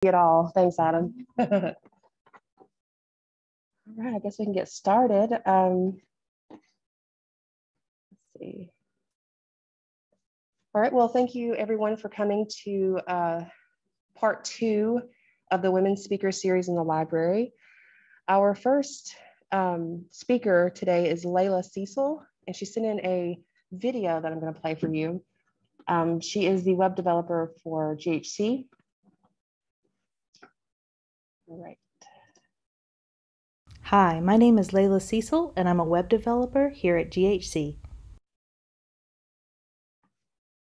At all. Thanks, Adam. All right, I guess we can get started. Let's see. All right, well, thank you everyone for coming to part 2 of the Women's Speaker Series in the library. Our first speaker today is Layla Cecil, and she sent in a video that I'm going to play for you. She is the web developer for GHC. All right. Hi, my name is Layla Cecil, and I'm a web developer here at GHC.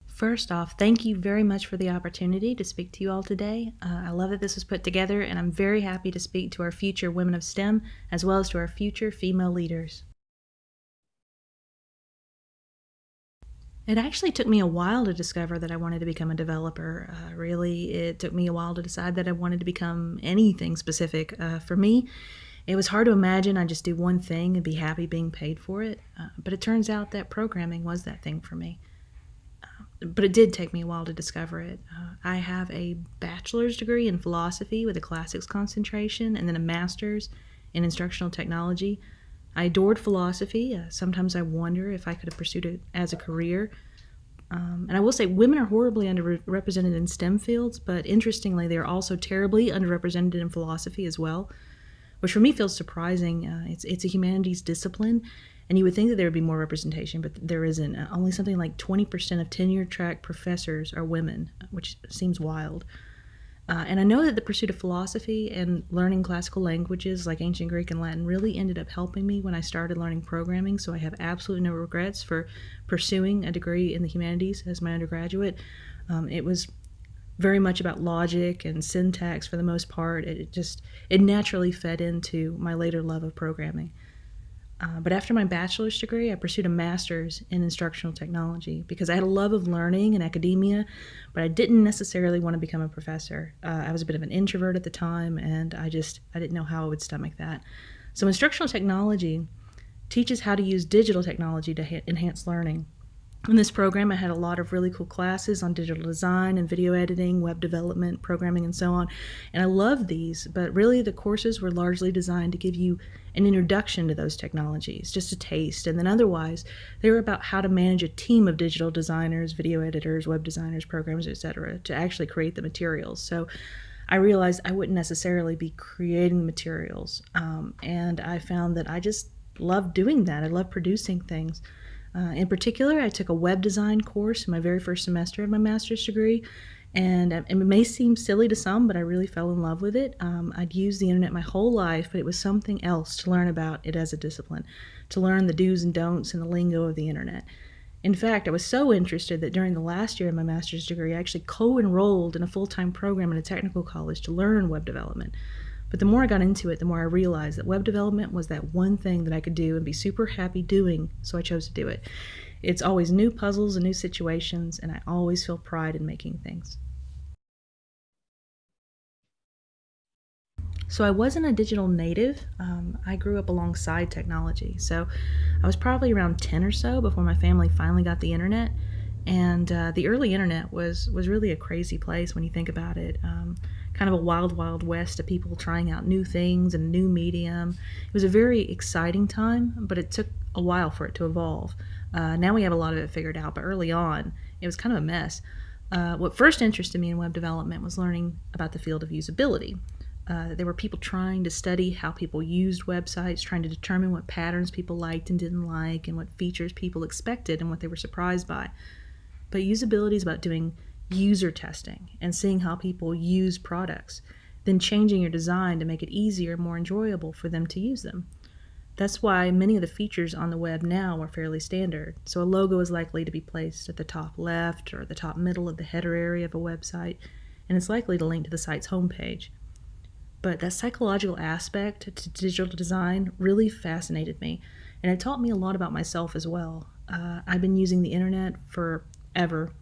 First off, thank you very much for the opportunity to speak to you all today. I love that this was put together, and I'm very happy to speak to our future women of STEM, as well as to our future female leaders. It actually took me a while to discover that I wanted to become a developer. Really, it took me a while to decide that I wanted to become anything specific. For me, it was hard to imagine I'd just do one thing and be happy being paid for it, but it turns out that programming was that thing for me. But it did take me a while to discover it. I have a bachelor's degree in philosophy with a classics concentration and then a master's in instructional technology. I adored philosophy. Sometimes I wonder if I could have pursued it as a career. And I will say women are horribly underrepresented in STEM fields, but interestingly, they are also terribly underrepresented in philosophy as well, which for me feels surprising. It's a humanities discipline, and you would think that there would be more representation, but there isn't. Only something like 20% of tenure-track professors are women, which seems wild. And I know that the pursuit of philosophy and learning classical languages like ancient Greek and Latin really ended up helping me when I started learning programming, so I have absolutely no regrets for pursuing a degree in the humanities as my undergraduate. It was very much about logic and syntax for the most part. It naturally fed into my later love of programming. But after my bachelor's degree, I pursued a master's in instructional technology because I had a love of learning and academia, but I didn't necessarily want to become a professor. I was a bit of an introvert at the time, and I didn't know how I would stomach that. So instructional technology teaches how to use digital technology to enhance learning. In this program, I had a lot of really cool classes on digital design and video editing, web development, programming, and so on. And I loved these, but really the courses were largely designed to give you an introduction to those technologies, just a taste. And then otherwise, they were about how to manage a team of digital designers, video editors, web designers, programmers, etc., to actually create the materials. So I realized I wouldn't necessarily be creating materials. And I found that I just loved doing that. I love producing things. In particular, I took a web design course in my very first semester of my master's degree, and it may seem silly to some, but I really fell in love with it. I'd used the internet my whole life, but it was something else to learn about it as a discipline, to learn the do's and don'ts and the lingo of the internet. In fact, I was so interested that during the last year of my master's degree, I actually co-enrolled in a full-time program at a technical college to learn web development. But the more I got into it, the more I realized that web development was that one thing that I could do and be super happy doing, so I chose to do it. It's always new puzzles and new situations, and I always feel pride in making things. So I wasn't a digital native. I grew up alongside technology. So I was probably around 10 or so before my family finally got the internet. And the early internet was really a crazy place when you think about it. Kind of a wild, wild west of people trying out new things and a new medium. It was a very exciting time, but it took a while for it to evolve. Now we have a lot of it figured out, but early on, it was kind of a mess. What first interested me in web development was learning about the field of usability. There were people trying to study how people used websites, trying to determine what patterns people liked and didn't like, and what features people expected and what they were surprised by. But usability is about doing user testing and seeing how people use products, then changing your design to make it easier and more enjoyable for them to use them. That's why many of the features on the web now are fairly standard. So a logo is likely to be placed at the top left or the top middle of the header area of a website, and it's likely to link to the site's homepage. But that psychological aspect to digital design really fascinated me, and it taught me a lot about myself as well. I've been using the internet forever,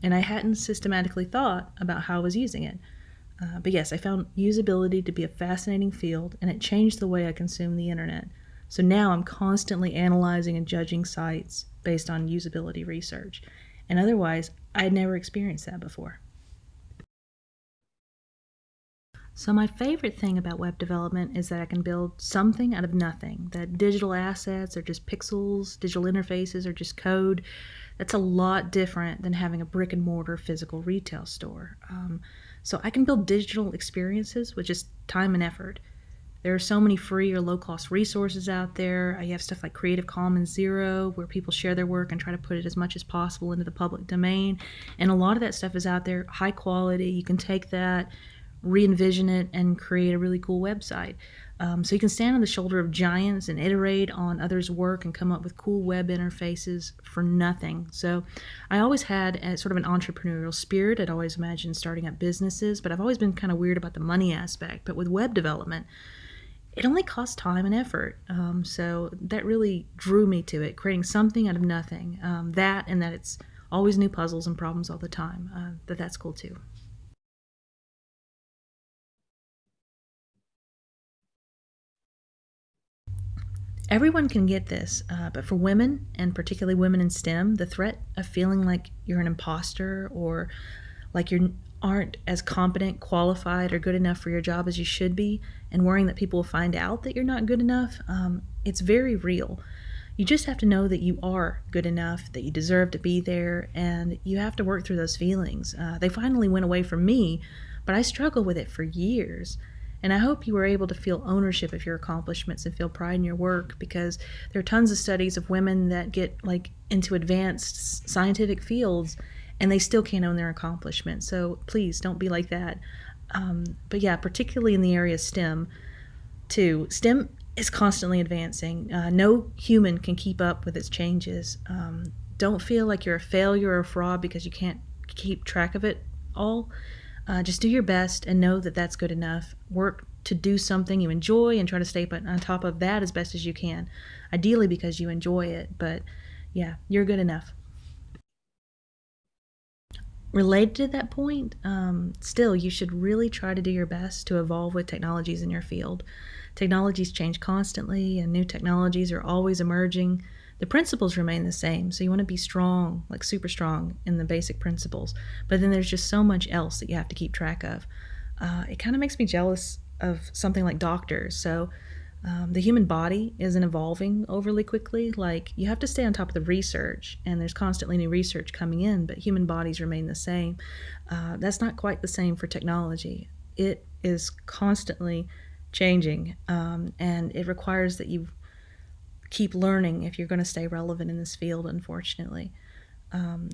and I hadn't systematically thought about how I was using it. But yes, I found usability to be a fascinating field, and it changed the way I consume the internet. So now I'm constantly analyzing and judging sites based on usability research, and otherwise, I had never experienced that before. So my favorite thing about web development is that I can build something out of nothing, that digital assets are just pixels, digital interfaces are just code. That's a lot different than having a brick and mortar physical retail store. So I can build digital experiences with just time and effort. There are so many free or low-cost resources out there. You have stuff like Creative Commons Zero, where people share their work and try to put it as much as possible into the public domain. And a lot of that stuff is out there, high quality. You can take that, re-envision it, and create a really cool website. So you can stand on the shoulder of giants and iterate on others' work and come up with cool web interfaces for nothing. So I always had a sort of an entrepreneurial spirit. I'd always imagined starting up businesses, but I've always been kind of weird about the money aspect. But with web development, it only costs time and effort. So that really drew me to it, creating something out of nothing. That and that it's always new puzzles and problems all the time. That's cool too. Everyone can get this, but for women, and particularly women in STEM, the threat of feeling like you're an imposter or like you aren't as competent, qualified, or good enough for your job as you should be, and worrying that people will find out that you're not good enough, it's very real. You just have to know that you are good enough, that you deserve to be there, and you have to work through those feelings. They finally went away from me, but I struggled with it for years. And I hope you were able to feel ownership of your accomplishments and feel pride in your work, because there are tons of studies of women that get into advanced scientific fields and they still can't own their accomplishments. So please don't be like that. But yeah, particularly in the area of STEM too. STEM is constantly advancing. No human can keep up with its changes. Don't feel like you're a failure or a fraud because you can't keep track of it all. Just do your best and know that that's good enough. Work to do something you enjoy and try to stay on top of that as best as you can. Ideally because you enjoy it, but yeah, you're good enough. Related to that point, still, you should really try to do your best to evolve with technologies in your field. Technologies change constantly and new technologies are always emerging. The principles remain the same, so you want to be strong, like super strong in the basic principles, but then there's just so much else that you have to keep track of. It kind of makes me jealous of something like doctors. So the human body isn't evolving overly quickly. Like, you have to stay on top of the research, and there's constantly new research coming in, but human bodies remain the same. That's not quite the same for technology. It is constantly changing, and it requires that you keep learning if you're going to stay relevant in this field, unfortunately.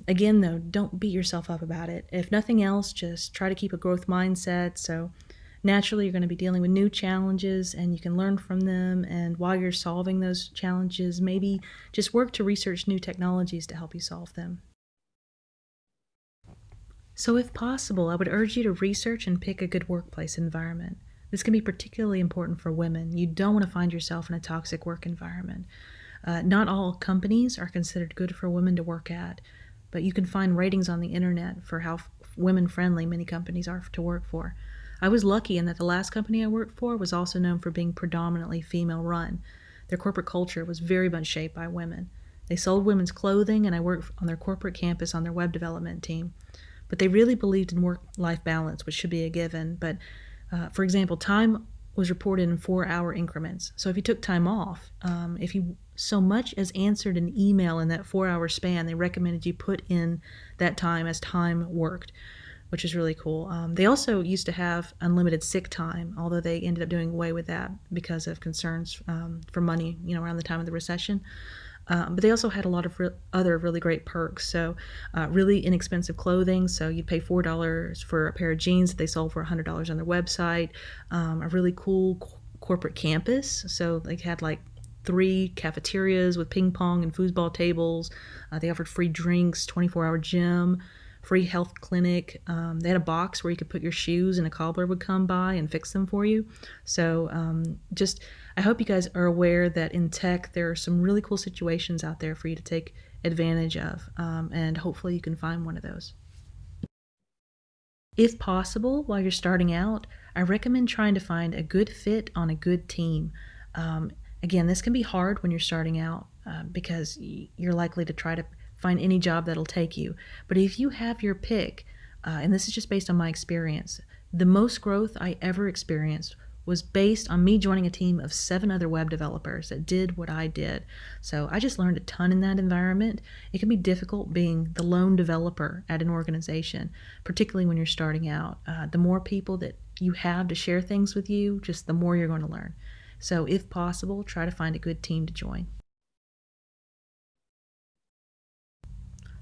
Again, though, don't beat yourself up about it. If nothing else, just try to keep a growth mindset. So naturally, you're going to be dealing with new challenges, and you can learn from them. And while you're solving those challenges, maybe just work to research new technologies to help you solve them. So if possible, I would urge you to research and pick a good workplace environment. This can be particularly important for women. You don't want to find yourself in a toxic work environment. Not all companies are considered good for women to work at, but you can find ratings on the internet for how women-friendly many companies are to work for. I was lucky in that the last company I worked for was also known for being predominantly female-run. Their corporate culture was very much shaped by women. They sold women's clothing, and I worked on their corporate campus on their web development team. But they really believed in work-life balance, which should be a given. But for example, time was reported in 4-hour increments. So if you took time off, if you so much as answered an email in that 4-hour span, they recommended you put in that time as time worked, which is really cool. They also used to have unlimited sick time, although they ended up doing away with that because of concerns for money, around the time of the recession. But they also had a lot of other really great perks. So really inexpensive clothing. So you'd pay $4 for a pair of jeans that they sold for $100 on their website. A really cool corporate campus. So they had 3 cafeterias with ping pong and foosball tables. They offered free drinks, 24-hour gym, free health clinic. They had a box where you could put your shoes and a cobbler would come by and fix them for you. So I hope you guys are aware that in tech there are some really cool situations out there for you to take advantage of, and hopefully you can find one of those. If possible, while you're starting out, I recommend trying to find a good fit on a good team. Again, this can be hard when you're starting out because you're likely to try to find any job that'll take you. But if you have your pick, and this is just based on my experience, The most growth I ever experienced was based on me joining a team of 7 other web developers that did what I did. So I just learned a ton in that environment. It can be difficult being the lone developer at an organization, particularly when you're starting out. The more people that you have to share things with you, just the more you're going to learn. So if possible, try to find a good team to join.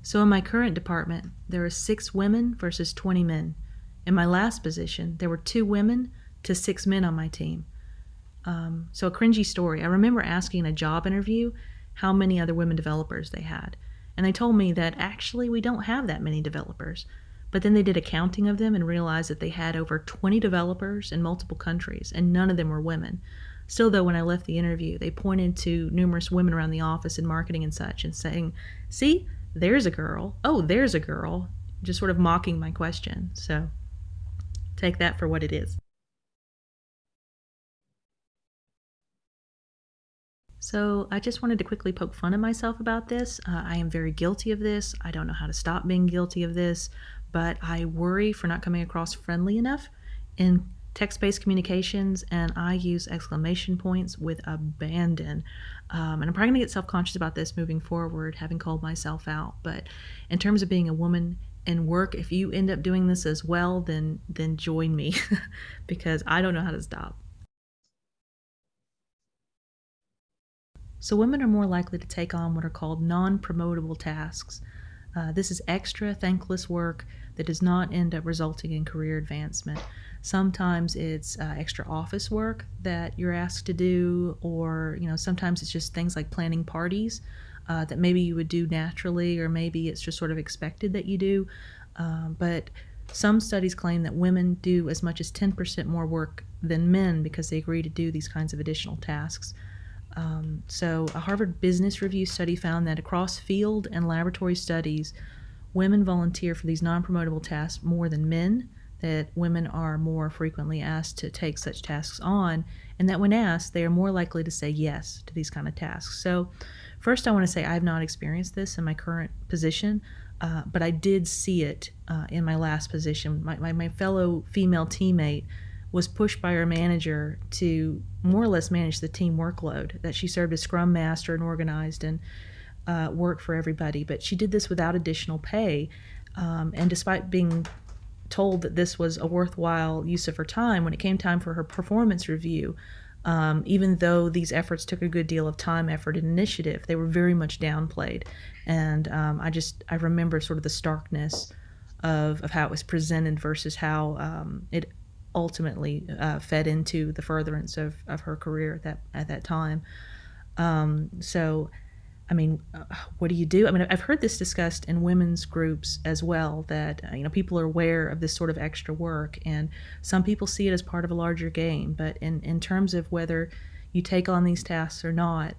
So in my current department, there are 6 women versus 20 men. In my last position, there were 2 women to 6 men on my team. So a cringy story. I remember asking in a job interview how many other women developers they had. And they told me that actually we don't have that many developers. But then they did a counting of them and realized that they had over 20 developers in multiple countries, and none of them were women. Still, though, when I left the interview, they pointed to numerous women around the office in marketing and such and saying, "See, there's a girl. Oh, there's a girl," just sort of mocking my question. So take that for what it is. So I just wanted to quickly poke fun at myself about this. I am very guilty of this. I don't know how to stop being guilty of this, but I worry for not coming across friendly enough in text-based communications, and I use exclamation points with abandon. And I'm probably going to get self-conscious about this moving forward, having called myself out. But in terms of being a woman in work, if you end up doing this as well, then join me because I don't know how to stop. So women are more likely to take on what are called non-promotable tasks. This is extra, thankless work that does not end up resulting in career advancement. Sometimes it's extra office work that you're asked to do, or sometimes it's just things like planning parties that maybe you would do naturally, or maybe it's just sort of expected that you do. But some studies claim that women do as much as 10% more work than men because they agree to do these kinds of additional tasks. So a Harvard Business Review study found that across field and laboratory studies, women volunteer for these non-promotable tasks more than men, that women are more frequently asked to take such tasks on, and that when asked, they are more likely to say yes to these kind of tasks. So first I want to say I have not experienced this in my current position, but I did see it in my last position. My fellow female teammate was pushed by her manager to more or less manage the team workload, that she served as scrum master and organized and worked for everybody. But she did this without additional pay. And despite being told that this was a worthwhile use of her time, when it came time for her performance review, even though these efforts took a good deal of time, effort, and initiative, they were very much downplayed. And I remember sort of the starkness of how it was presented versus how it ultimately fed into the furtherance of her career at that time. So, I mean, what do you do? I mean, I've heard this discussed in women's groups as well, that people are aware of this sort of extra work, and some people see it as part of a larger game. But in terms of whether you take on these tasks or not,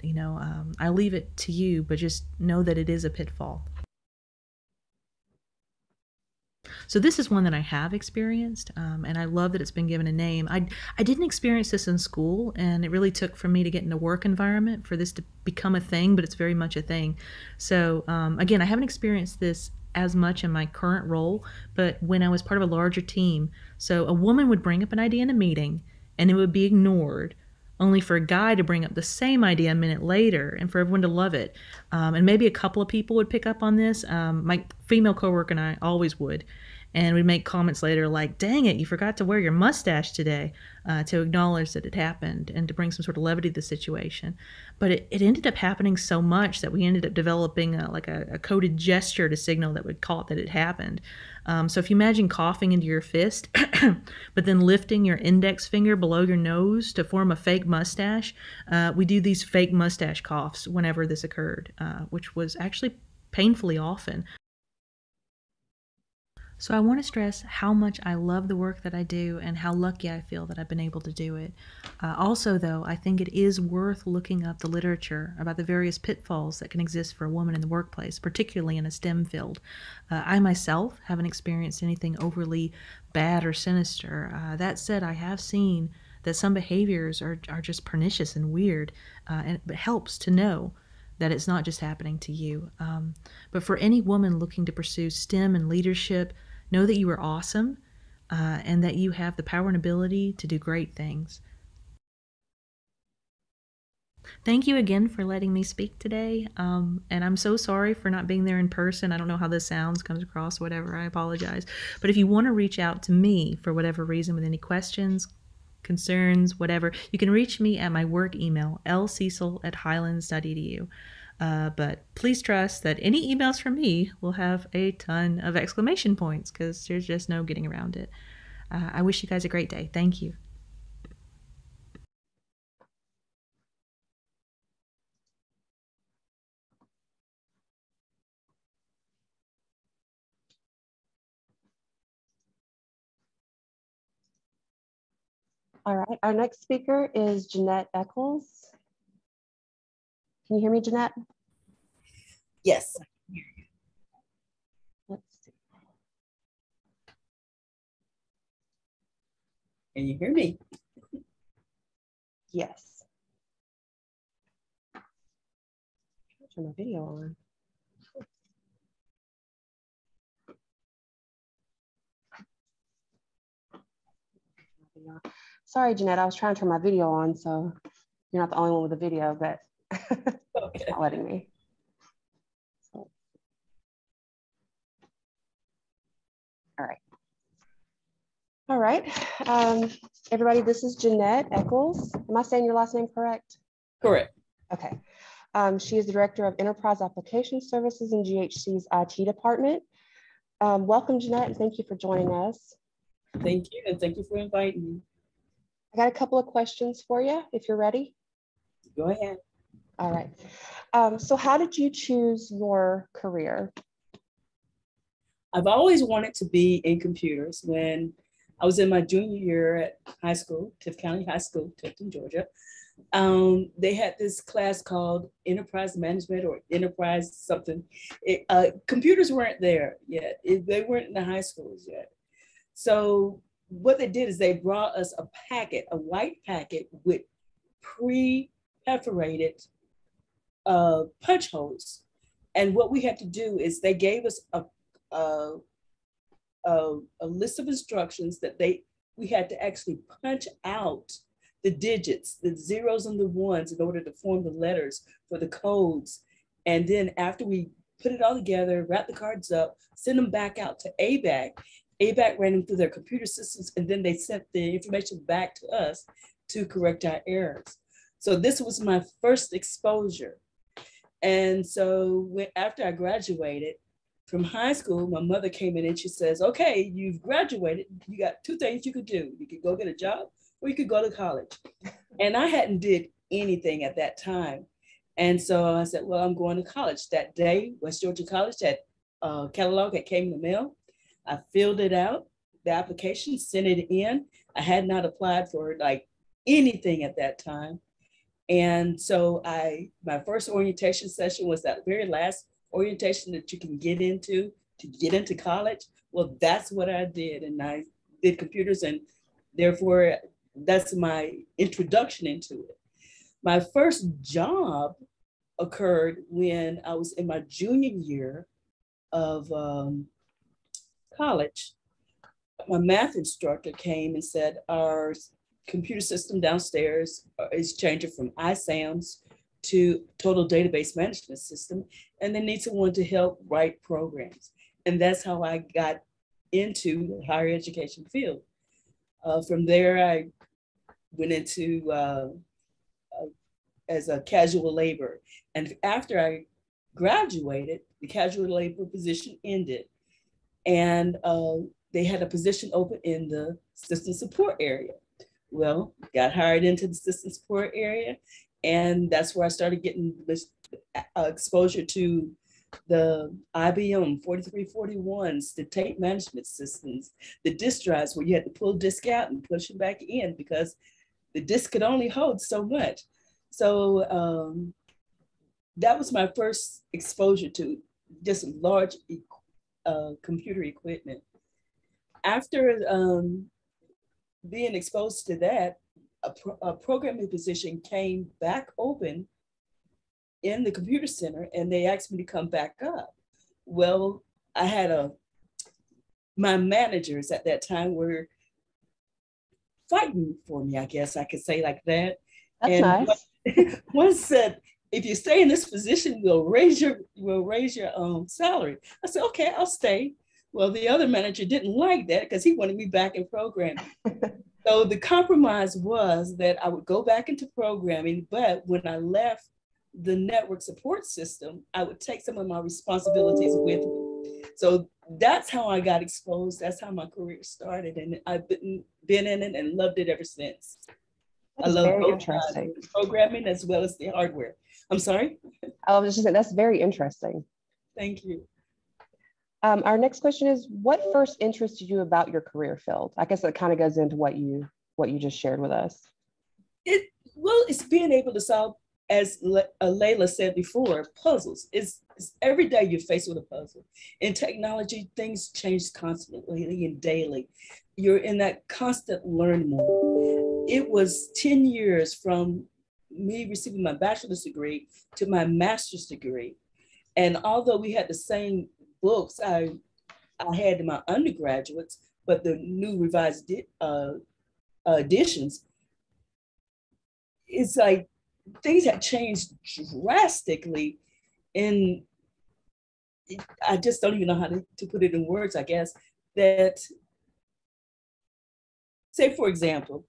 I leave it to you, but just know that it is a pitfall. So this is one that I have experienced, and I love that it's been given a name. I didn't experience this in school, and it really took for me to get in a work environment for this to become a thing, but it's very much a thing. So again, I haven't experienced this as much in my current role, but when I was part of a larger team, so a woman would bring up an idea in a meeting, and it would be ignored, only for a guy to bring up the same idea a minute later and for everyone to love it. And maybe a couple of people would pick up on this. My female coworker and I always would. And we'd make comments later like, "Dang it, you forgot to wear your mustache today," to acknowledge that it happened and to bring some sort of levity to the situation. But it ended up happening so much that we ended up developing a coded gesture to signal that would call it that it happened. So if you imagine coughing into your fist, but then lifting your index finger below your nose to form a fake mustache, we do these fake mustache coughs whenever this occurred, which was actually painfully often. So I want to stress how much I love the work that I do and how lucky I feel that I've been able to do it. Also, though, I think it is worth looking up the literature about the various pitfalls that can exist for a woman in the workplace, particularly in a STEM field. I myself haven't experienced anything overly bad or sinister. That said, I have seen that some behaviors are just pernicious and weird, and it helps to know that it's not just happening to you. But for any woman looking to pursue STEM and leadership, know that you are awesome. and that you have the power and ability to do great things. Thank you again for letting me speak today. And I'm so sorry for not being there in person. I don't know how this sounds, comes across, whatever. I apologize. But if you want to reach out to me for whatever reason with any questions, concerns, whatever, you can reach me at my work email, lcecil@highlands.edu. But please trust that any emails from me will have a ton of exclamation points because there's just no getting around it. I wish you guys a great day. Thank you. All right, our next speaker is Jeanette Eckles. Can you hear me, Jeanette? Yes. Let's see. Can you hear me? Yes. Turn my video on. Sorry, Jeanette, I was trying to turn my video on, so you're not the only one with a video, but it's not letting me. So. All right. All right. Everybody, this is Jeanette Eckles. Am I saying your last name correct? Correct. Okay. She is the Director of Enterprise Application Services in GHC's IT department. Welcome, Jeanette, and thank you for joining us. Thank you, and thank you for inviting me. I got a couple of questions for you, if you're ready. Go ahead. All right. So how did you choose your career? I've always wanted to be in computers. When I was in my junior year at high school, Tift County High School, Tifton, Georgia, they had this class called Enterprise Management or Enterprise something. Computers weren't there yet. They weren't in the high schools yet. So what they did is they brought us a packet, a white packet with pre-perforated punch holes. And what we had to do is they gave us a list of instructions that we had to actually punch out the digits, the zeros and the ones in order to form the letters for the codes. And then after we put it all together, wrap the cards up, send them back out to ABAC. ABAC ran them through their computer systems, and then they sent the information back to us to correct our errors. So this was my first exposure. And so after I graduated from high school, my mother came in and she says, okay, you've graduated. You got two things you could do. You could go get a job or you could go to college. And I hadn't did anything at that time. And so I said, well, I'm going to college. That day, West Georgia College had a catalog that came in the mail. I filled it out, the application, sent it in. I had not applied for like anything at that time. And so my first orientation session was that very last orientation that you can get into to get into college. Well, that's what I did. And I did computers, and therefore that's my introduction into it. My first job occurred when I was in my junior year of college. My math instructor came and said, our computer system downstairs is changing from ISAMS to Total Database Management System, and they need someone to help write programs. And that's how I got into the higher education field. From there, I went into as a casual labor. And after I graduated, the casual labor position ended. And they had a position open in the system support area. Well, got hired into the system support area, and that's where I started getting this exposure to the IBM 4341s, the tape management systems, the disk drives where you had to pull disk out and push it back in because the disk could only hold so much. So that was my first exposure to just large computer equipment. After being exposed to that, a programming position came back open in the computer center, and they asked me to come back up. Well, I had my managers at that time were fighting for me, I guess I could say like that. That's and nice. one said, if you stay in this position, we'll raise your salary. I said, okay, I'll stay. Well, the other manager didn't like that because he wanted me back in programming. So the compromise was that I would go back into programming, but when I left the network support system, I would take some of my responsibilities with me. So that's how I got exposed. That's how my career started. And I've been in it and loved it ever since. I love very both interesting. programming as well as the hardware. I'm sorry? I was just saying, that's very interesting. Thank you. Our next question is, what first interested you about your career field? I guess that kind of goes into what you just shared with us. It's being able to solve, as Layla said before, puzzles. It's every day you're faced with a puzzle. In technology, things change constantly and daily. You're in that constant learn mode. It was 10 years from me receiving my bachelor's degree to my master's degree. And although we had the same books I had in my undergraduates, but the new revised editions, it's like things had changed drastically. And I just don't even know how to put it in words, I guess, that, say, for example,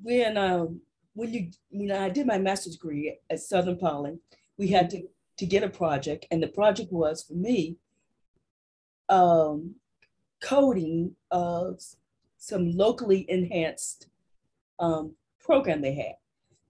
when I did my master's degree at Southern Poly, we had to get a project, and the project was, for me, coding of some locally enhanced program they had,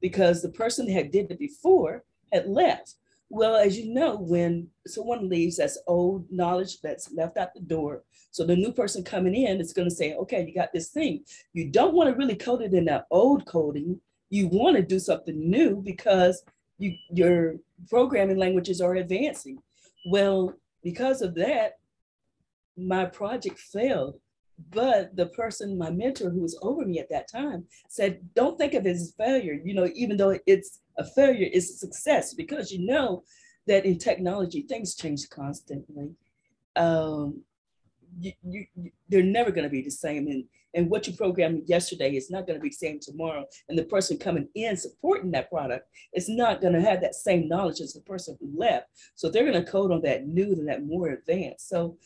because the person that had did it before had left. Well, as you know, when someone leaves, that's old knowledge that's left out the door. So the new person coming in is going to say, okay, you got this thing. You don't want to really code it in that old coding. You want to do something new because your programming languages are advancing. Well, because of that, my project failed. But the person, my mentor who was over me at that time, said, don't think of it as failure. Even though it's a failure, it's a success, because you know that in technology, things change constantly. They're never going to be the same. And what you programmed yesterday is not going to be the same tomorrow. And the person coming in supporting that product is not going to have that same knowledge as the person who left. So they're going to code on that new and that more advanced. So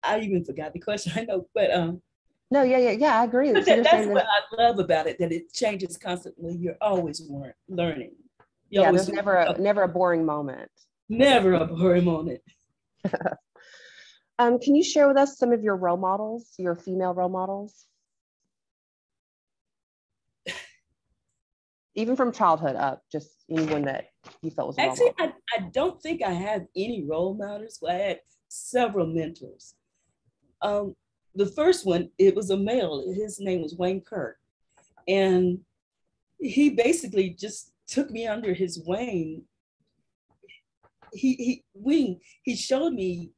I even forgot the question, I know, but no, yeah, I agree. But that's what I love about it, that it changes constantly. You're always learning. There's never a boring moment. Never a boring moment. Can you share with us some of your role models, your female role models? Even from childhood up, just anyone that you felt was a role model. Actually, I don't think I have any role models, but I had several mentors. The first one, it was a male. His name was Wayne Kirk. And he basically just took me under his wing. He showed me,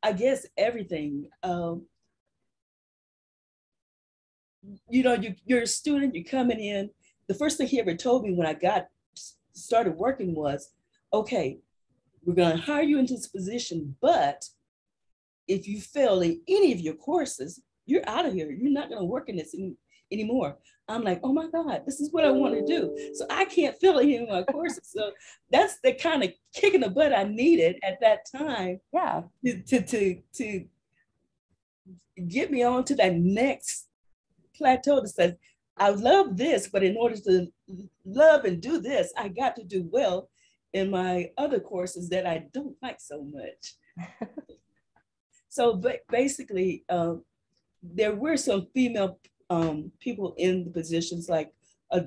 I guess, everything. You're a student, you're coming in. The first thing he ever told me when I started working was, okay, we're going to hire you into this position, but if you fail in any of your courses, you're out of here. You're not going to work in this anymore. I'm like, oh my God, this is what I want to do. So I can't fail any of my courses. So that's the kind of kick in the butt I needed at that time. Yeah. To get me on to that next plateau that says, I love this, but in order to love and do this, I got to do well in my other courses that I don't like so much. So basically, there were some female people in the positions like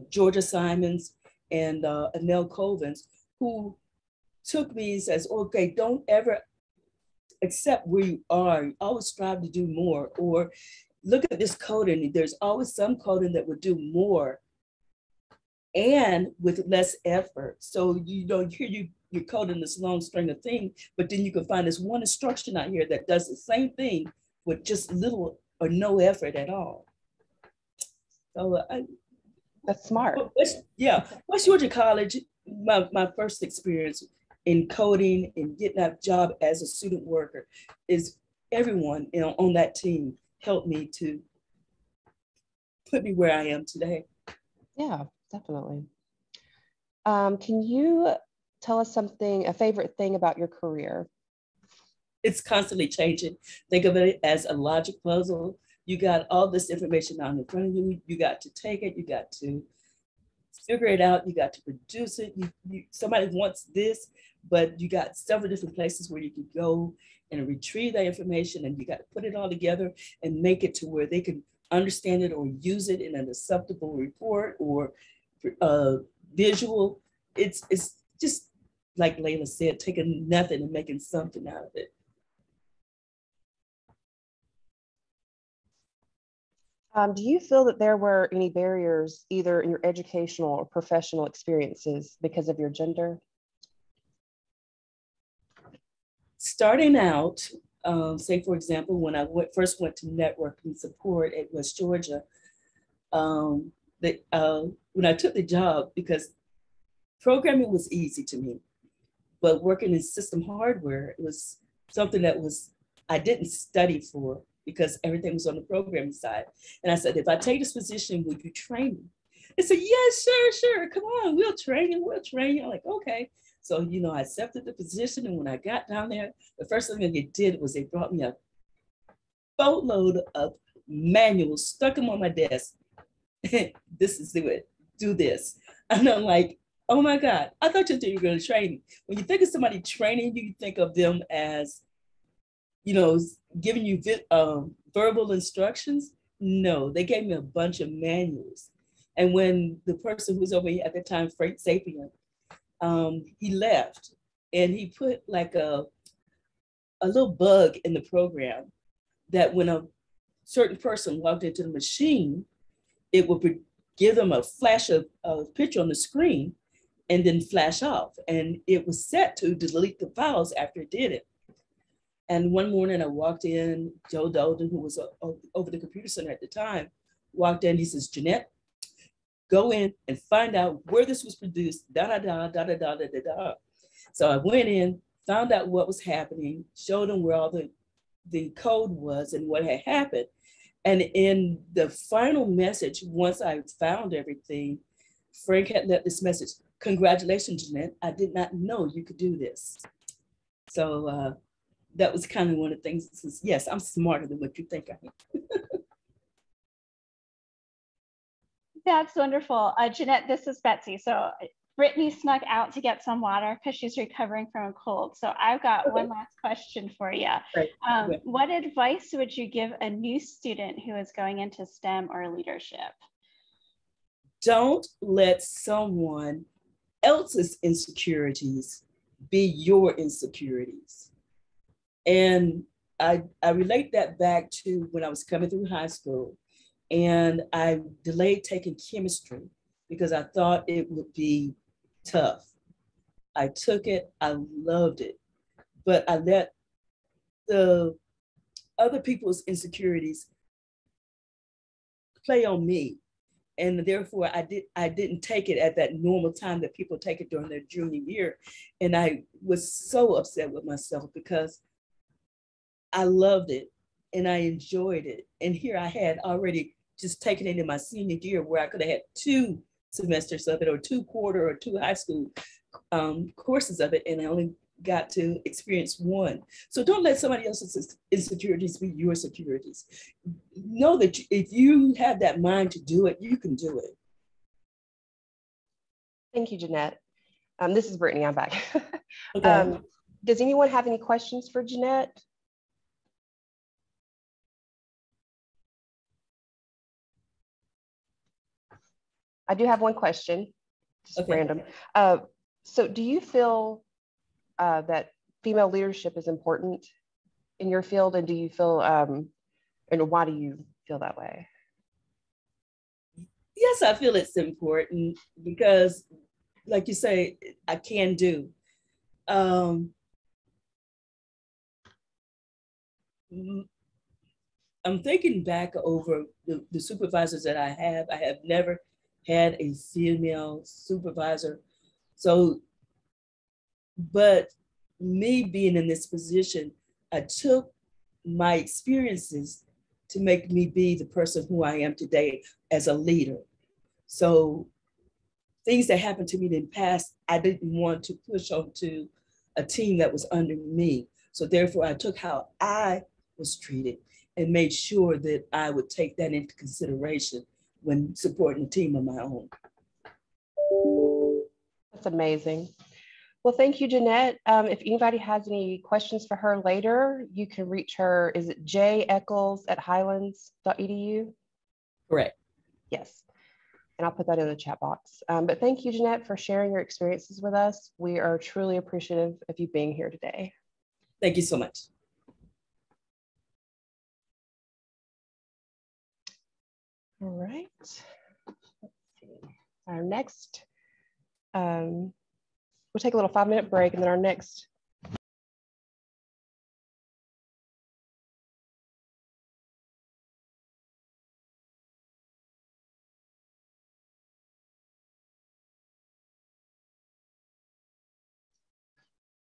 Georgia Simons and Annelle Covens, who took me and says, okay, don't ever accept where you are. You always strive to do more. Or look at this coding. There's always some coding that would do more and with less effort. So here you're coding this long string of things, but then you can find this one instruction out here that does the same thing with just little or no effort at all. So that's smart. West Georgia College, my first experience in coding and getting that job as a student worker is everyone, you know, on that team helped me to put me where I am today. Yeah, definitely. Can you tell us something, a favorite thing about your career? It's constantly changing. Think of it as a logic puzzle. You got all this information out in front of you. You got to take it. You got to figure it out. You got to produce it. Somebody wants this, but you got several different places where you can go and retrieve that information, and you got to put it all together and make it to where they can understand it or use it in an acceptable report or visual. It's just like Layla said, taking nothing and making something out of it. Do you feel that there were any barriers either in your educational or professional experiences because of your gender? Starting out, say for example, when I first went to networking support at West Georgia, when I took the job, because programming was easy to me, but working in system hardware, it was something that I didn't study for because everything was on the programming side. And I said, if I take this position, will you train me? They said, yes, sure, come on, we'll train you. I'm like, okay. So, you know, I accepted the position. And when I got down there, the first thing that they did was they brought me a boatload of manuals, stuck them on my desk. This is it, do this. And I'm like, oh my God, I thought you were going to train me. When you think of somebody training you, you think of them as, you know, giving you verbal instructions. No, they gave me a bunch of manuals. And when the person who was over here at the time, Frank Sapien, he left, and he put like a little bug in the program that when a certain person logged into the machine, it would give them a flash of a picture on the screen and then flash off. And it was set to delete the files after it did it. And one morning I walked in, Joe Dolden, who was over the computer center at the time, walked in, he says, Jeanette, go in and find out where this was produced, da, da, da, da, da, da, da, da, da. So I went in, found out what was happening, showed him where all the code was and what had happened. And in the final message, once I found everything, Frank had left this message, congratulations, Jeanette, I did not know you could do this. So that was kind of one of the things that says, yes, I'm smarter than what you think I am. That's wonderful. Jeanette, this is Betsy. So Brittany snuck out to get some water because she's recovering from a cold. So I've got one last question for you. Right. What advice would you give a new student who is going into STEM or leadership? Don't let someone else's insecurities be your insecurities. And I relate that back to when I was coming through high school, and I delayed taking chemistry because I thought it would be tough. I took it, I loved it, but I let the other people's insecurities play on me. And therefore I didn't take it at that normal time that people take it during their junior year. And I was so upset with myself because I loved it and I enjoyed it. And here I had already just taken it in my senior year where I could have had 2 semesters of it or 2 quarter or 2 high school courses of it. And I only got to experience 1. So don't let somebody else's insecurities be your securities. Know that if you have that mind to do it, you can do it. Thank you, Jeanette. This is Brittany, I'm back. Okay. Does anyone have any questions for Jeanette? I do have one question, just Okay. random. So do you feel that female leadership is important in your field? And do you feel, and why do you feel that way? Yes, I feel it's important because, like you say, I can do. I'm thinking back over the supervisors that I have. I have never had a female supervisor. So But me being in this position, I took my experiences to make me be the person who I am today as a leader. So things that happened to me in the past, I didn't want to push onto a team that was under me. So therefore, I took how I was treated and made sure that I would take that into consideration when supporting a team of my own. That's amazing. Well, thank you, Jeanette. If anybody has any questions for her later, you can reach her. Is it jeckles@highlands.edu? Correct. Yes. And I'll put that in the chat box. But thank you, Jeanette, for sharing your experiences with us. We are truly appreciative of you being here today. Thank you so much. All right. Let's see. Our next, we'll take a little 5-minute break, and then our next.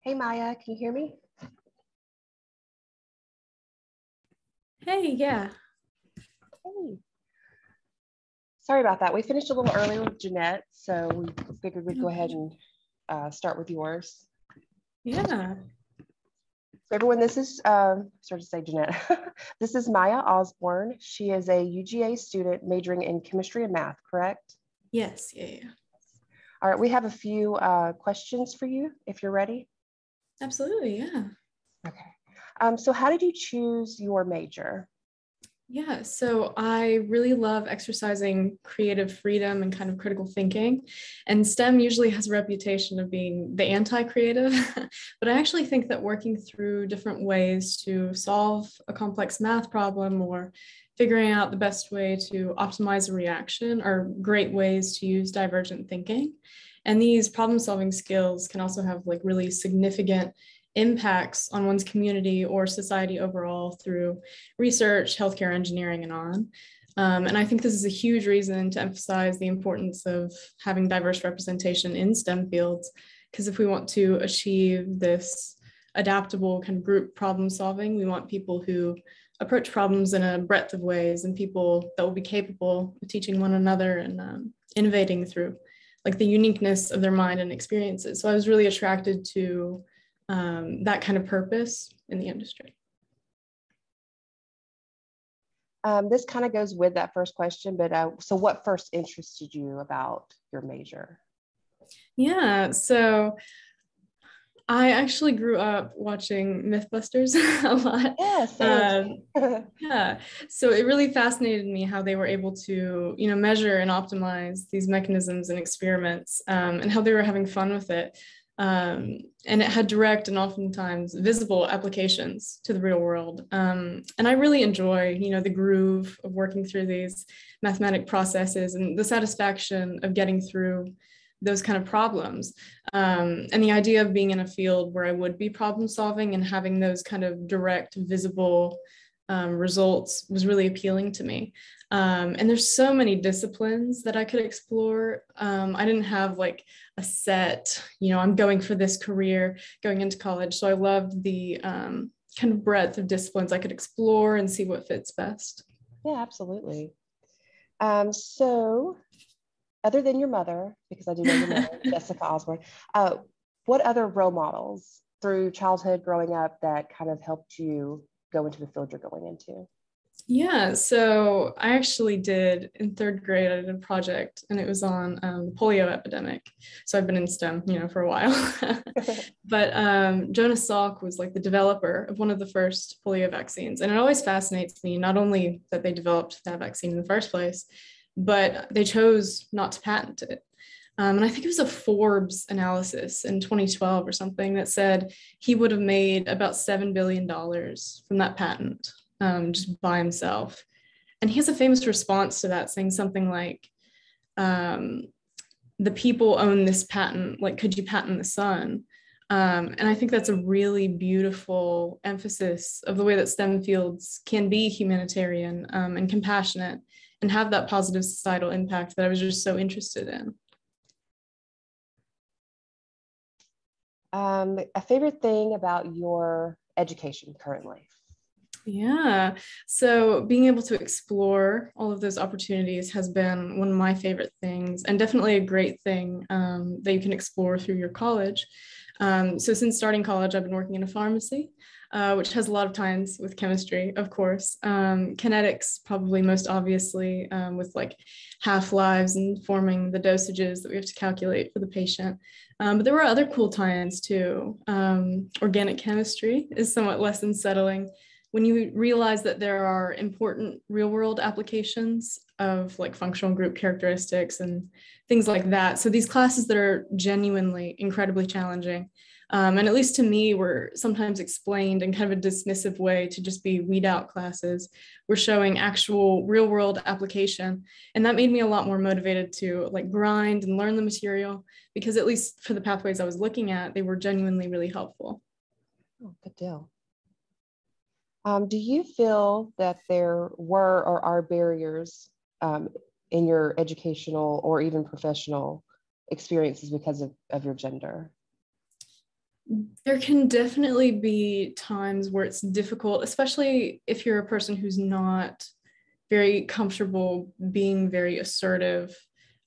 Hey, Maya, can you hear me? Hey, yeah. Hey. Sorry about that. We finished a little early with Jeanette, so we figured we'd go ahead and start with yours. Yeah. So everyone, this is, sorry to say Jeanette, this is Maya Osborne. She is a UGA student majoring in chemistry and math, correct? Yes, yeah. All right, we have a few questions for you if you're ready. Absolutely, yeah. Okay. So how did you choose your major? Yeah, so I really love exercising creative freedom and kind of critical thinking. And STEM usually has a reputation of being the anti-creative, but I actually think that working through different ways to solve a complex math problem or figuring out the best way to optimize a reaction are great ways to use divergent thinking. And these problem-solving skills can also have like really significant impacts on one's community or society overall through research, healthcare, engineering, and on. And I think this is a huge reason to emphasize the importance of having diverse representation in STEM fields, because if we want to achieve this adaptable kind of group problem solving, we want people who approach problems in a breadth of ways and people that will be capable of teaching one another and innovating through like the uniqueness of their mind and experiences. So I was really attracted to that kind of purpose in the industry. This kind of goes with that first question, but so what first interested you about your major? Yeah, so I actually grew up watching Mythbusters a lot. Yeah, so it really fascinated me how they were able to, measure and optimize these mechanisms and experiments, and how they were having fun with it. And it had direct and oftentimes visible applications to the real world. And I really enjoy, the groove of working through these mathematic processes and the satisfaction of getting through those kind of problems. And the idea of being in a field where I would be problem solving and having those kind of direct, visible results was really appealing to me. And there's so many disciplines that I could explore. I didn't have like a set, I'm going for this career going into college. So I loved the kind of breadth of disciplines I could explore and see what fits best. Yeah, absolutely. So other than your mother, because I do know your mother, Jessica Osborne, what other role models through childhood growing up that kind of helped you go into the field you're going into? Yeah, so I actually did in 3rd grade, I did a project and it was on the polio epidemic. So I've been in STEM, for a while. But Jonas Salk was like the developer of one of the first polio vaccines. And it always fascinates me, not only that they developed that vaccine in the first place, but they chose not to patent it. And I think it was a Forbes analysis in 2012 or something that said he would have made about $7 billion from that patent. Just by himself. And he has a famous response to that saying something like, the people own this patent, like, could you patent the sun? And I think that's a really beautiful emphasis of the way that STEM fields can be humanitarian and compassionate and have that positive societal impact that I was just so interested in. A favorite thing about your education currently? Yeah, so being able to explore all of those opportunities has been one of my favorite things, and definitely a great thing that you can explore through your college. So since starting college, I've been working in a pharmacy, which has a lot of ties with chemistry, of course. Kinetics, probably most obviously, with like half-lives and forming the dosages that we have to calculate for the patient. But there were other cool tie-ins too. Organic chemistry is somewhat less unsettling when you realize that there are important real-world applications of like functional group characteristics and things like that. So these classes that are genuinely incredibly challenging, and at least to me, were sometimes explained in kind of a dismissive way to just be weed out classes. We're showing actual real-world application, and that made me a lot more motivated to like grind and learn the material, because at least for the pathways I was looking at, they were genuinely really helpful. Oh, good deal. Do you feel that there were or are barriers in your educational or even professional experiences because of your gender? There can definitely be times where it's difficult, especially if you're a person who's not very comfortable being very assertive,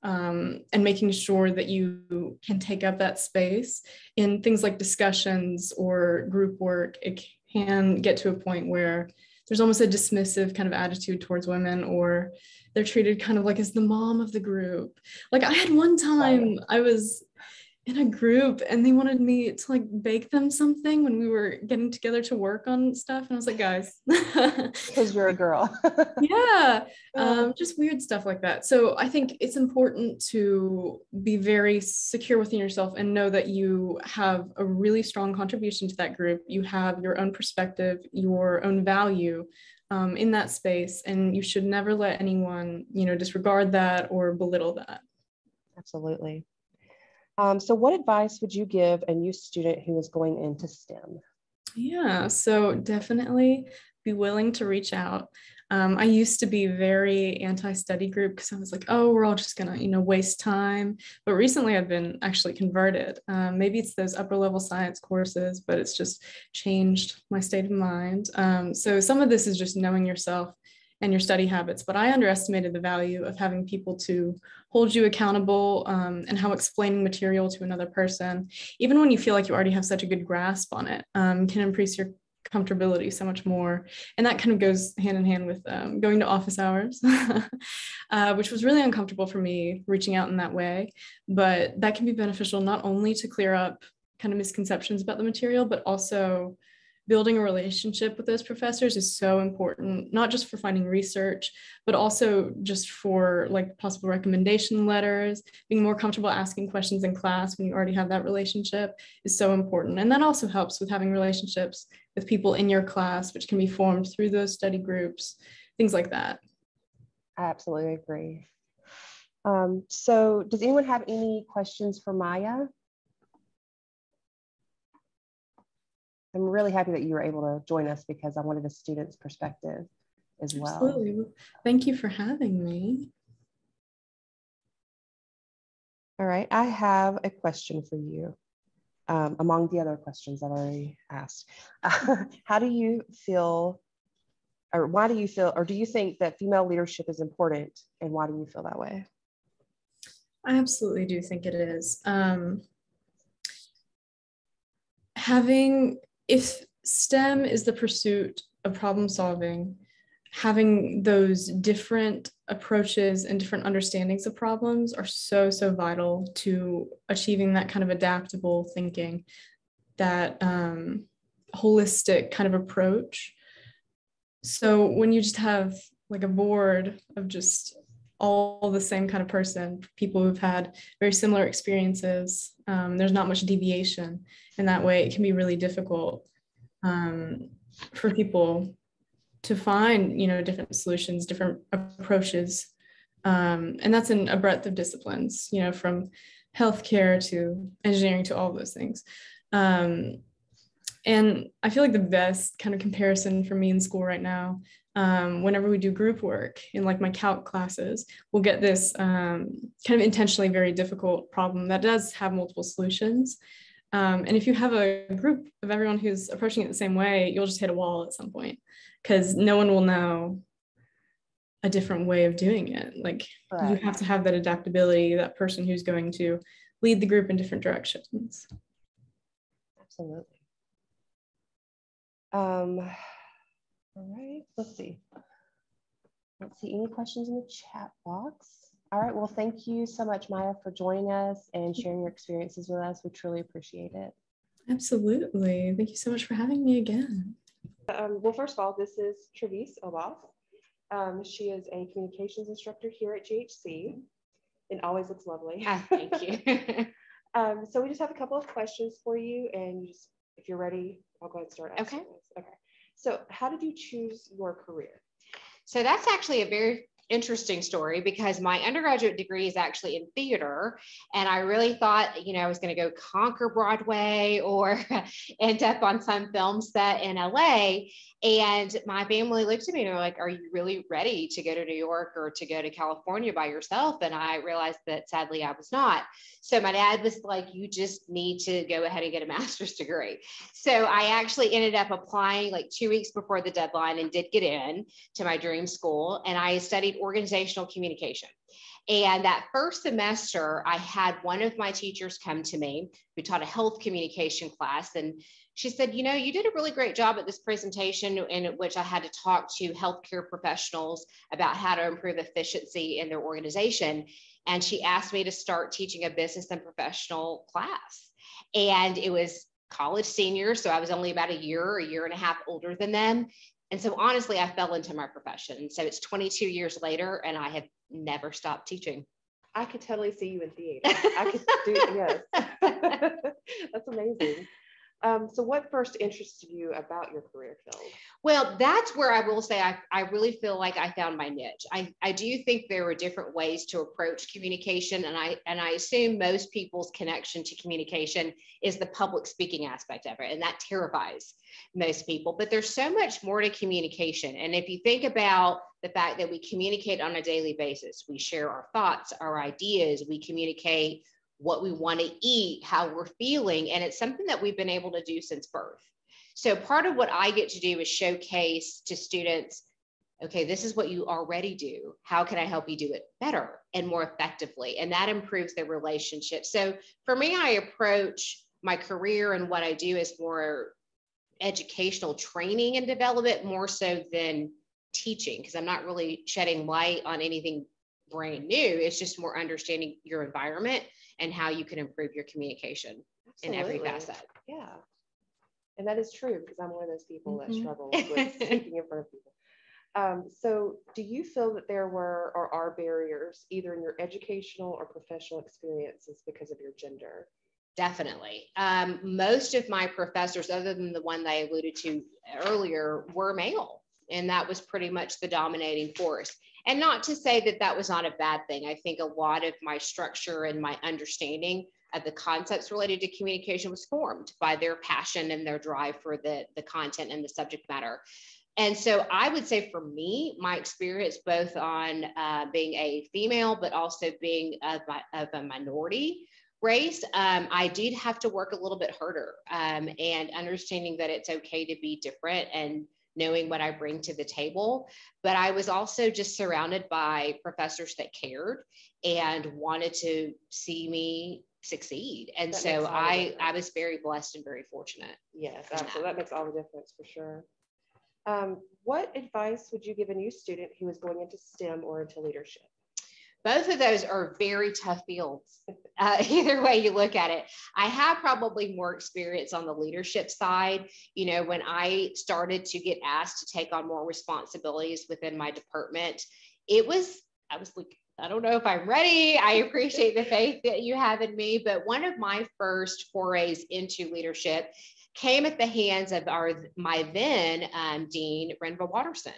and making sure that you can take up that space in things like discussions or group work. It can get to a point where there's almost a dismissive kind of attitude towards women, or they're treated kind of like as the mom of the group. Like I had one time I was in a group and they wanted me to like bake them something when we were getting together to work on stuff. And I was like, guys. Because you're a girl. Yeah, just weird stuff like that. So I think it's important to be very secure within yourself and know that you have a really strong contribution to that group. You have your own perspective, your own value in that space, and you should never let anyone, disregard that or belittle that. Absolutely. So what advice would you give a new student who is going into STEM? Yeah, so definitely be willing to reach out. I used to be very anti-study group because I was like, oh, we're all just gonna, waste time. But recently I've been actually converted. Maybe it's those upper level science courses, but it's just changed my state of mind. So some of this is just knowing yourself and your study habits, but I underestimated the value of having people to hold you accountable, and how explaining material to another person, even when you feel like you already have such a good grasp on it, can increase your comfortability so much more. And that kind of goes hand in hand with going to office hours, which was really uncomfortable for me reaching out in that way. But that can be beneficial not only to clear up kind of misconceptions about the material, but also building a relationship with those professors is so important, not just for finding research, but also just for like possible recommendation letters. Being more comfortable asking questions in class when you already have that relationship is so important. And that also helps with having relationships with people in your class, which can be formed through those study groups, things like that. I absolutely agree. So does anyone have any questions for Maya? I'm really happy that you were able to join us because I wanted a student's perspective as well. Absolutely. Thank you for having me. All right, I have a question for you. Among the other questions I've already asked, how do you feel, or why do you feel, or do you think that female leadership is important, and why do you feel that way? I absolutely do think it is. If STEM is the pursuit of problem solving, having those different approaches and different understandings of problems are so, so vital to achieving that kind of adaptable thinking, that holistic kind of approach. So when you just have like a board of just all the same kind of person, people who've had very similar experiences, there's not much deviation. In that way, it can be really difficult for people to find, different solutions, different approaches. And that's in a breadth of disciplines, from healthcare to engineering to all of those things. And I feel like the best kind of comparison for me in school right now, whenever we do group work in like my calc classes, we'll get this kind of intentionally very difficult problem that does have multiple solutions. And if you have a group of everyone who's approaching it the same way, you'll just hit a wall at some point because no one will know a different way of doing it. Like you have to have that adaptability, that person who's going to lead the group in different directions. Absolutely. All right, let's see. Let's see, any questions in the chat box? All right, well, thank you so much, Maya, for joining us and sharing your experiences with us. We truly appreciate it. Absolutely. Thank you so much for having me again. Well, first of all, this is Travice Obas. She is a communications instructor here at GHC and always looks lovely. Thank you. So we just have a couple of questions for you, and just, if you're ready, I'll go ahead and start asking. Okay. So how did you choose your career? So that's actually a very interesting story because my undergraduate degree is actually in theater. And I really thought, I was going to go conquer Broadway or end up on some film set in LA. And my family looked at me and they were like, are you really ready to go to New York or to go to California by yourself? And I realized that sadly I was not. So my dad was like, you just need to go ahead and get a master's degree. So I actually ended up applying like 2 weeks before the deadline and did get in to my dream school. And I studied organizational communication. And that first semester, I had one of my teachers come to me who taught a health communication class. And she said, you did a really great job at this presentation in which I had to talk to healthcare professionals about how to improve efficiency in their organization. And she asked me to start teaching a business and professional class. And it was college seniors. So I was only about a year and a half older than them. And so honestly, I fell into my profession. So it's 22 years later and I have never stopped teaching. I could totally see you in theater. I could do, yes. That's amazing. So what first interested you about your career field? Well, that's where I will say I really feel like I found my niche. I do think there are different ways to approach communication, and I assume most people's connection to communication is the public speaking aspect of it, and that terrifies most people. But there's so much more to communication. And if you think about the fact that we communicate on a daily basis, we share our thoughts, our ideas, we communicate what we want to eat, how we're feeling. And it's something that we've been able to do since birth. So part of what I get to do is showcase to students, okay, this is what you already do. How can I help you do it better and more effectively? And that improves their relationship. So for me, I approach my career and what I do as more educational training and development more so than teaching, because I'm not really shedding light on anything brand new. It's just more understanding your environment and how you can improve your communication. Absolutely. In every facet. Yeah. And that is true, because I'm one of those people that struggles with speaking in front of people. So do you feel that there were or are barriers either in your educational or professional experiences because of your gender? Definitely. Most of my professors, other than the one that I alluded to earlier, were male. And that was pretty much the dominating force. And not to say that that was not a bad thing. I think a lot of my structure and my understanding of the concepts related to communication was formed by their passion and their drive for the content and the subject matter. And so I would say for me, my experience both on being a female, but also being of a minority race, I did have to work a little bit harder and understanding that it's okay to be different and knowing what I bring to the table. But I was also just surrounded by professors that cared and wanted to see me succeed. And so I was very blessed and very fortunate. Yes, absolutely. That makes all the difference for sure. What advice would you give a new student who is going into STEM or into leadership? Both of those are very tough fields, either way you look at it. I have probably more experience on the leadership side. When I started to get asked to take on more responsibilities within my department, I was like, I don't know if I'm ready. I appreciate the faith that you have in me, but one of my first forays into leadership came at the hands of my then Dean, Renva Watterson.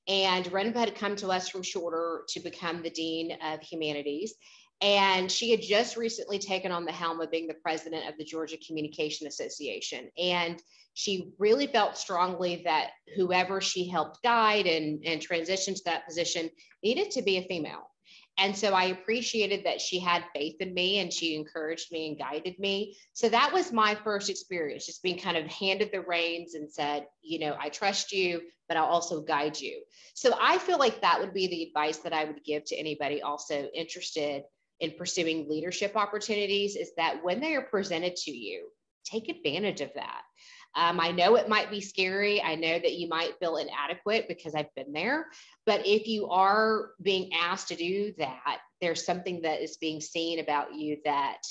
And Renva had come to us from Shorter to become the Dean of Humanities. And she had just recently taken on the helm of being the president of the Georgia Communication Association. And she really felt strongly that whoever she helped guide and transition to that position needed to be a female. And so I appreciated that she had faith in me and she encouraged me and guided me. So that was my first experience, just being kind of handed the reins and said, you know, I trust you, but I'll also guide you. So I feel like that would be the advice that I would give to anybody also interested in pursuing leadership opportunities, is that when they are presented to you, take advantage of that. I know it might be scary. I know that you might feel inadequate because I've been there. But if you are being asked to do that, there's something that is being seen about you that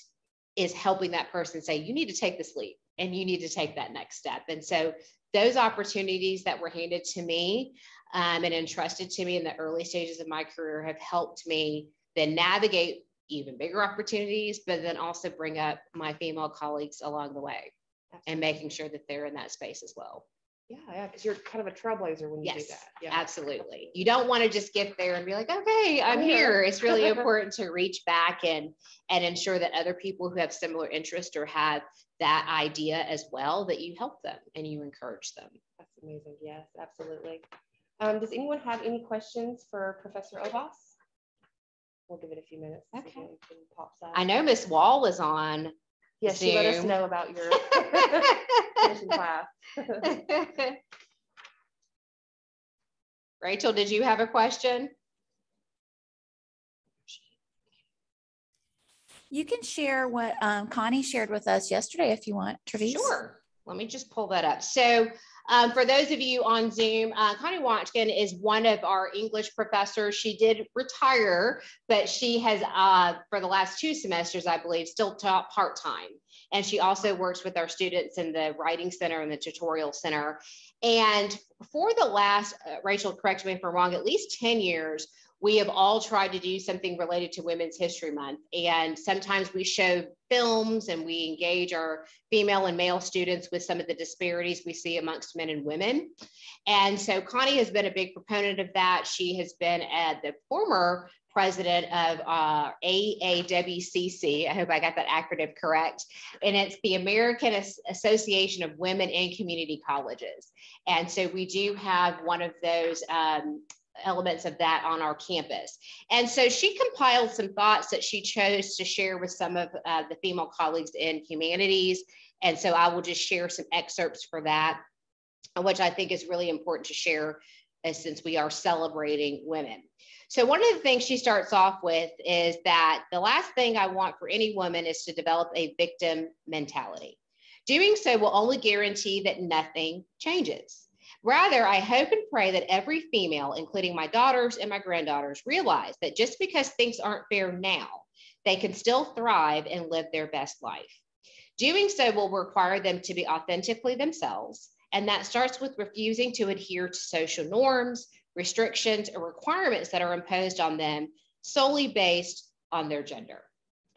is helping that person say, you need to take this leap and you need to take that next step. And so those opportunities that were handed to me and entrusted to me in the early stages of my career have helped me then navigate even bigger opportunities, but then also bring up my female colleagues along the way. Absolutely. And making sure that they're in that space as well. Yeah, because you're kind of a trailblazer when you do that. Yeah, absolutely. You don't want to just get there and be like, okay, I'm here. It's really important to reach back and ensure that other people who have similar interests or have that idea as well, that you help them and you encourage them. That's amazing. Yes, absolutely. Does anyone have any questions for Professor Obas? We'll give it a few minutes. Okay. I know Miss Wall is on. Yes, she let us know about your finishing class. Rachel, did you have a question? You can share what Connie shared with us yesterday if you want, Travice. Sure. Let me just pull that up. So for those of you on Zoom, Connie Watchkin is one of our English professors. She did retire, but she has, for the last 2 semesters, I believe, still taught part-time. And she also works with our students in the Writing Center and the Tutorial Center. And for the last, Rachel, correct me if I'm wrong, at least 10 years, we have all tried to do something related to Women's History Month. And sometimes we show films and we engage our female and male students with some of the disparities we see amongst men and women. And so Connie has been a big proponent of that. She has been the former president of AAWCC. I hope I got that acronym correct. And it's the American Association of Women in Community Colleges. And so we do have one of those elements of that on our campus. And so she compiled some thoughts that she chose to share with some of the female colleagues in humanities. And so I will just share some excerpts for that, which I think is really important to share since we are celebrating women. So one of the things she starts off with is that the last thing I want for any woman is to develop a victim mentality. Doing so will only guarantee that nothing changes. Rather, I hope and pray that every female, including my daughters and my granddaughters, realize that just because things aren't fair now, they can still thrive and live their best life. Doing so will require them to be authentically themselves, and that starts with refusing to adhere to social norms, restrictions, or requirements that are imposed on them solely based on their gender.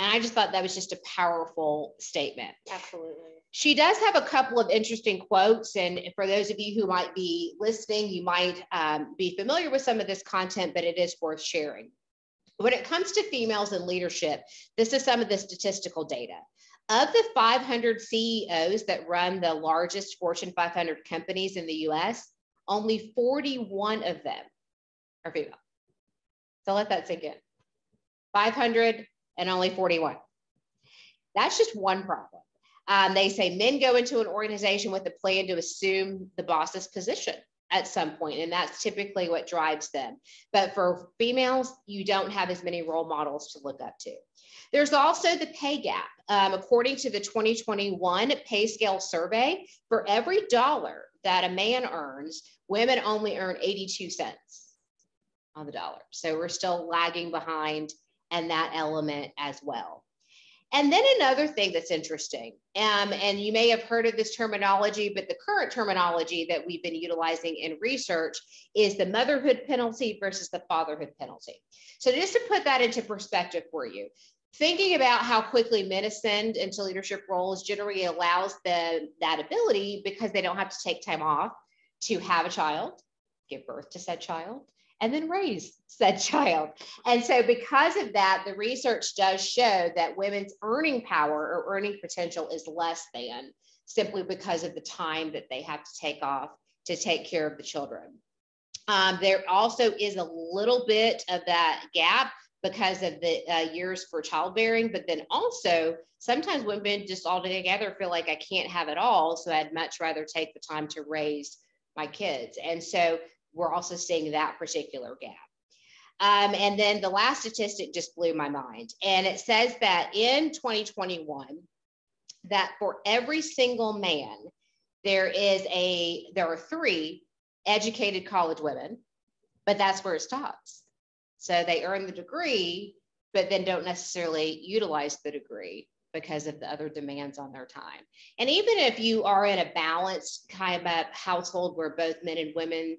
And I just thought that was just a powerful statement. Absolutely. She does have a couple of interesting quotes, and for those of you who might be listening, you might be familiar with some of this content, but it is worth sharing. When it comes to females in leadership, this is some of the statistical data. Of the 500 CEOs that run the largest Fortune 500 companies in the US, only 41 of them are female. So let that sink in. 500 and only 41. That's just one problem. They say men go into an organization with a plan to assume the boss's position at some point, and that's typically what drives them. But for females, you don't have as many role models to look up to. There's also the pay gap. According to the 2021 pay scale survey, for every dollar that a man earns, women only earn 82 cents on the dollar. So we're still lagging behind in that element as well. And then another thing that's interesting, and you may have heard of this terminology, but the current terminology that we've been utilizing in research is the motherhood penalty versus the fatherhood penalty. So just to put that into perspective for you, thinking about how quickly men ascend into leadership roles generally allows them that ability because they don't have to take time off to have a child, give birth to said child, and then raise said child. And so because of that, the research does show that women's earning power or earning potential is less than simply because of the time that they have to take off to take care of the children. There also is a little bit of that gap because of the years for childbearing, but then also sometimes women just all together feel like I can't have it all, so I'd much rather take the time to raise my kids. And so we're also seeing that particular gap. And then the last statistic just blew my mind. And it says that in 2021, that for every single man, there are 3 educated college women, but that's where it stops. So they earn the degree, but then don't necessarily utilize the degree because of the other demands on their time. And even if you are in a balanced kind of household where both men and women,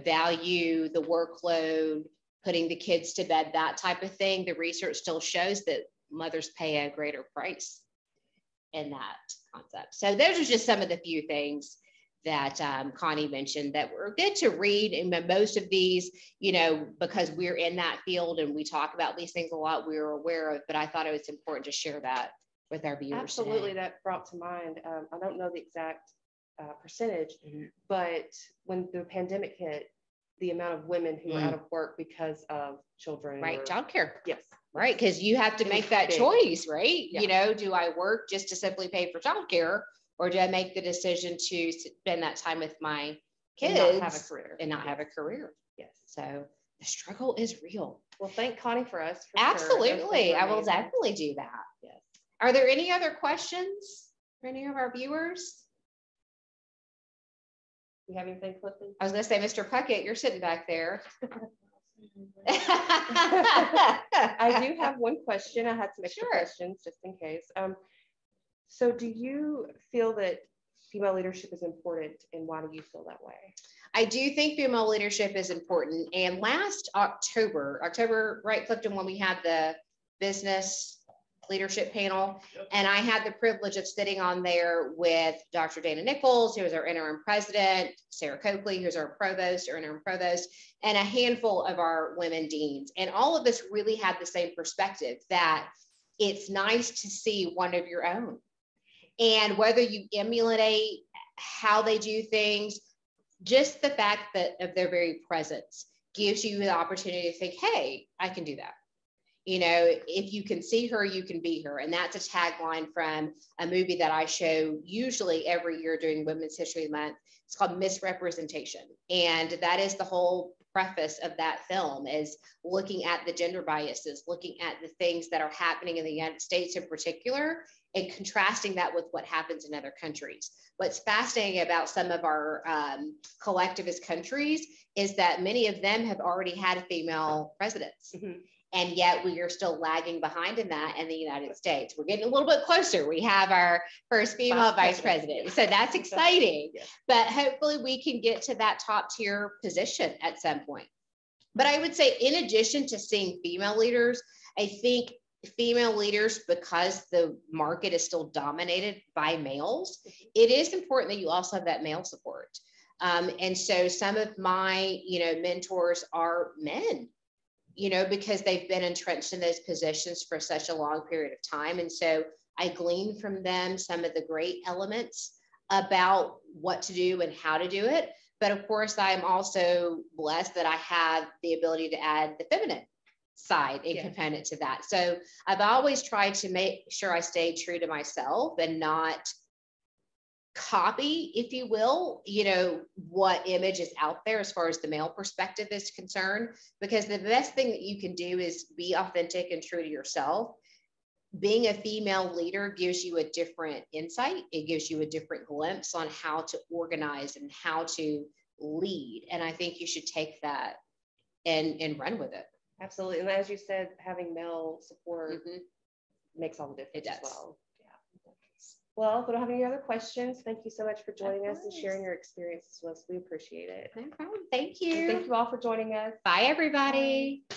value the workload, putting the kids to bed, that type of thing, the research still shows that mothers pay a greater price in that concept. So those are just some of the few things that Connie mentioned that were good to read. And most of these, because we're in that field and we talk about these things a lot, we're aware of, but I thought it was important to share that with our viewers. Absolutely, today. that brought to mind, I don't know the exact percentage, but when the pandemic hit, the amount of women who were out of work because of children. Right, childcare. Yes. Right, because you have to make that choice, right? Yeah. Do I work just to simply pay for childcare, or do I make the decision to spend that time with my kids and not have a career? Have a career? Yes. So the struggle is real. Well, thank Connie for us. Absolutely, Sure. I will definitely do that. Yes. Are there any other questions for any of our viewers? You have anything, Clifton? I was going to say, Mr. Puckett, you're sitting back there. I do have one question. I had some extra questions just in case. So do you feel that female leadership is important, and why do you feel that way? I do think female leadership is important. And last October, right, Clifton, when we had the business leadership panel, and I had the privilege of sitting on there with Dr. Jeanette Eckles, who is our interim president, Sarah Coakley, who's our provost, or interim provost, and a handful of our women deans. And all of us really had the same perspective, that it's nice to see one of your own. And whether you emulate how they do things, just the fact that of their very presence gives you the opportunity to think, hey, I can do that. If you can see her, you can be her. And that's a tagline from a movie that I show usually every year during Women's History Month. It's called Misrepresentation. And that is the whole preface of that film, is looking at the gender biases, looking at the things that are happening in the United States in particular, and contrasting that with what happens in other countries. What's fascinating about some of our collectivist countries is that many of them have already had female presidents. Mm-hmm. And yet we are still lagging behind in that in the United States. We're getting a little bit closer. We have our first female vice president. So that's exciting. Yeah. But hopefully we can get to that top tier position at some point. But I would say, in addition to seeing female leaders, I think female leaders, because the market is still dominated by males, it is important that you also have that male support. And so some of my, mentors are men, because they've been entrenched in those positions for such a long period of time. And so I glean from them some of the great elements about what to do and how to do it. But of course, I'm also blessed that I have the ability to add the feminine side and component to that. So I've always tried to make sure I stay true to myself and not copy, if you will, what image is out there as far as the male perspective is concerned, because the best thing that you can do is be authentic and true to yourself. Being a female leader gives you a different insight. It gives you a different glimpse on how to organize and how to lead. And I think you should take that and run with it. Absolutely. And as you said, having male support makes all the difference as well. Well, if we don't have any other questions, thank you so much for joining us and sharing your experiences with us. We appreciate it. No problem. Thank you. And thank you all for joining us. Bye, everybody. Bye.